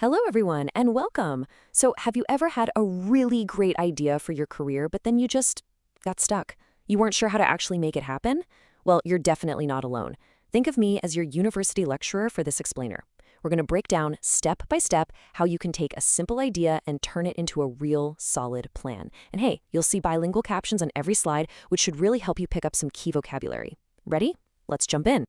Hello, everyone, and welcome. So, have you ever had a really great idea for your career, but then you just got stuck? You weren't sure how to actually make it happen? Well, you're definitely not alone. Think of me as your university lecturer for this explainer. We're going to break down step by step how you can take a simple idea and turn it into a real solid plan. And hey, you'll see bilingual captions on every slide, which should really help you pick up some key vocabulary. Ready? Let's jump in.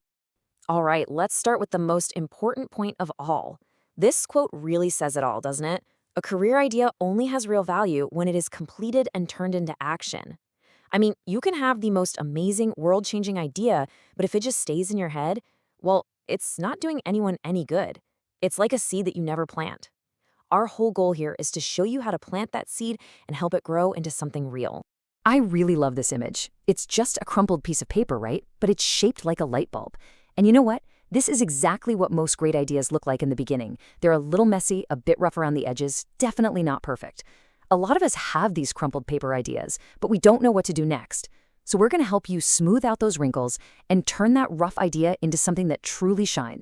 All right, let's start with the most important point of all. This quote really says it all, doesn't it? A career idea only has real value when it is completed and turned into action. I mean, you can have the most amazing, world-changing idea, but if it just stays in your head, well, it's not doing anyone any good. It's like a seed that you never plant. Our whole goal here is to show you how to plant that seed and help it grow into something real. I really love this image. It's just a crumpled piece of paper, right? But it's shaped like a light bulb. And you know what? This is exactly what most great ideas look like in the beginning. They're a little messy, a bit rough around the edges, definitely not perfect. A lot of us have these crumpled paper ideas, but we don't know what to do next. So we're going to help you smooth out those wrinkles and turn that rough idea into something that truly shines.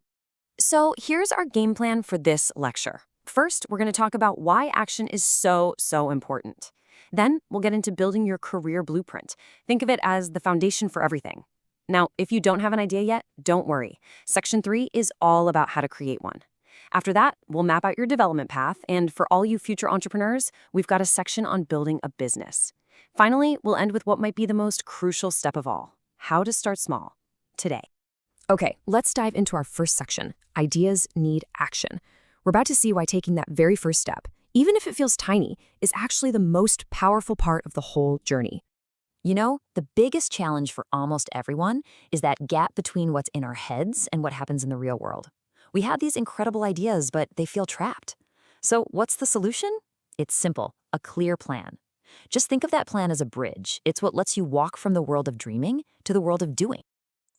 So here's our game plan for this lecture. First, we're going to talk about why action is so important. Then we'll get into building your career blueprint. Think of it as the foundation for everything. Now, if you don't have an idea yet, don't worry. Section 3 is all about how to create one. After that, we'll map out your development path, and for all you future entrepreneurs, we've got a section on building a business. Finally, we'll end with what might be the most crucial step of all, how to start small, today. Okay, let's dive into our first section, ideas need action. We're about to see why taking that very first step, even if it feels tiny, is actually the most powerful part of the whole journey. You know, the biggest challenge for almost everyone is that gap between what's in our heads and what happens in the real world. We have these incredible ideas, but they feel trapped. So what's the solution? It's simple, a clear plan. Just think of that plan as a bridge. It's what lets you walk from the world of dreaming to the world of doing.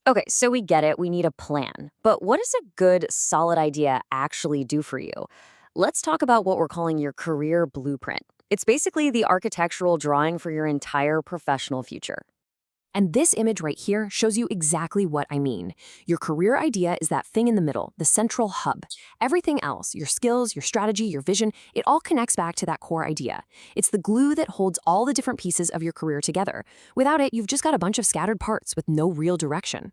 Okay, so we get it, we need a plan. But what does a good, solid idea actually do for you? Let's talk about what we're calling your career blueprint. It's basically the architectural drawing for your entire professional future. And this image right here shows you exactly what I mean. Your career idea is that thing in the middle, the central hub. Everything else, your skills, your strategy, your vision, it all connects back to that core idea. It's the glue that holds all the different pieces of your career together. Without it, you've just got a bunch of scattered parts with no real direction.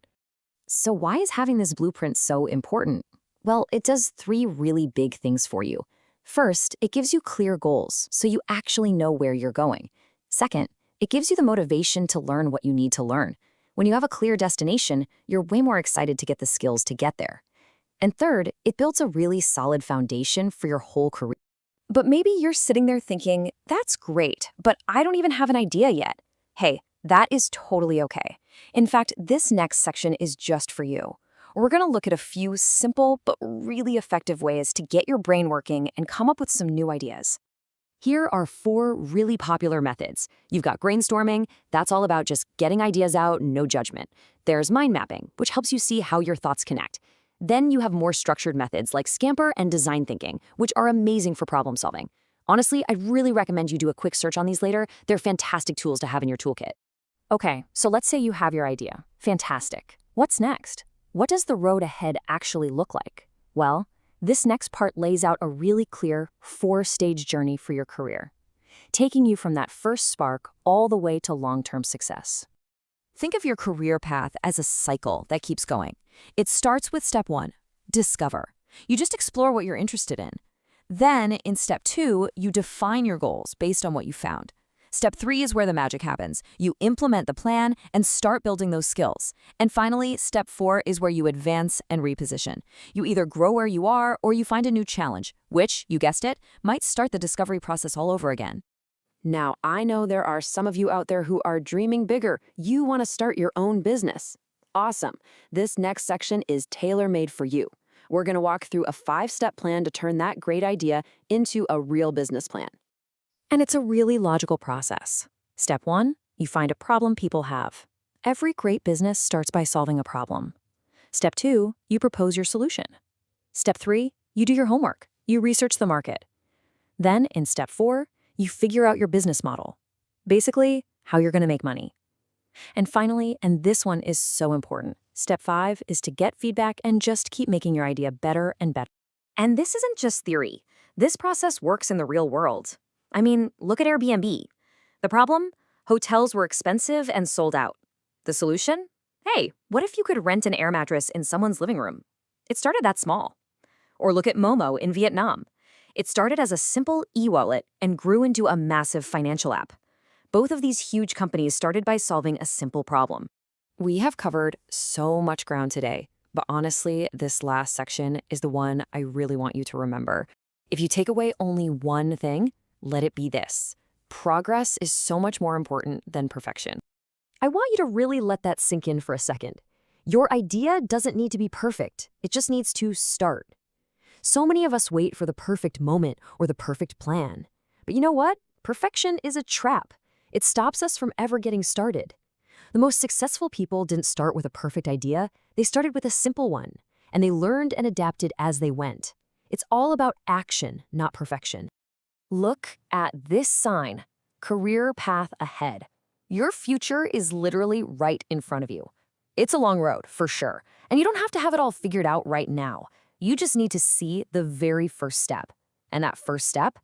So why is having this blueprint so important? Well, it does 3 really big things for you. First, it gives you clear goals, so you actually know where you're going. Second, it gives you the motivation to learn what you need to learn. When you have a clear destination, you're way more excited to get the skills to get there. And third, it builds a really solid foundation for your whole career. But maybe you're sitting there thinking, that's great, but I don't even have an idea yet. Hey, that is totally okay. In fact, this next section is just for you. We're going to look at a few simple but really effective ways to get your brain working and come up with some new ideas. Here are 4 really popular methods. You've got brainstorming, that's all about just getting ideas out, no judgment. There's mind mapping, which helps you see how your thoughts connect. Then you have more structured methods like Scamper and design thinking, which are amazing for problem solving. Honestly, I'd really recommend you do a quick search on these later. They're fantastic tools to have in your toolkit. Okay, so let's say you have your idea. Fantastic. What's next? What does the road ahead actually look like? Well, this next part lays out a really clear 4-stage journey for your career, taking you from that first spark all the way to long-term success. Think of your career path as a cycle that keeps going. It starts with step 1, discover. You just explore what you're interested in. Then, in step 2, you define your goals based on what you found. Step 3 is where the magic happens. You implement the plan and start building those skills. And finally, step 4 is where you advance and reposition. You either grow where you are or you find a new challenge, which, you guessed it, might start the discovery process all over again. Now, I know there are some of you out there who are dreaming bigger. You want to start your own business. Awesome. This next section is tailor-made for you. We're going to walk through a 5-step plan to turn that great idea into a real business plan. And it's a really logical process. Step 1, you find a problem people have. Every great business starts by solving a problem. Step 2, you propose your solution. Step 3, you do your homework. You research the market. Then, in step 4, you figure out your business model. Basically, how you're going to make money. And finally, and this one is so important, step 5 is to get feedback and just keep making your idea better and better. And this isn't just theory. This process works in the real world. I mean, look at Airbnb. The problem? Hotels were expensive and sold out. The solution? Hey, what if you could rent an air mattress in someone's living room? It started that small. Or look at Momo in Vietnam. It started as a simple e-wallet and grew into a massive financial app. Both of these huge companies started by solving a simple problem. We have covered so much ground today, but honestly, this last section is the one I really want you to remember. If you take away only one thing, let it be this. Progress is so much more important than perfection. I want you to really let that sink in for a second. Your idea doesn't need to be perfect. It just needs to start. So many of us wait for the perfect moment or the perfect plan. But you know what? Perfection is a trap. It stops us from ever getting started. The most successful people didn't start with a perfect idea. They started with a simple one, and they learned and adapted as they went. It's all about action, not perfection. Look at this sign, career path ahead. Your future is literally right in front of you. It's a long road, for sure, and you don't have to have it all figured out right now. You just need to see the very first step. And that first step,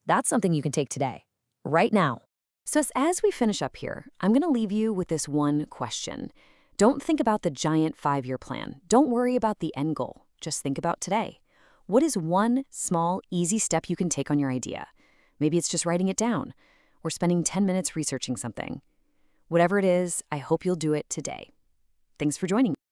that's something you can take today, right now. So as we finish up here, I'm going to leave you with this one question. Don't think about the giant 5-year plan. Don't worry about the end goal. Just think about today. What is one small, easy step you can take on your idea? Maybe it's just writing it down or spending 10 minutes researching something. Whatever it is, I hope you'll do it today. Thanks for joining me.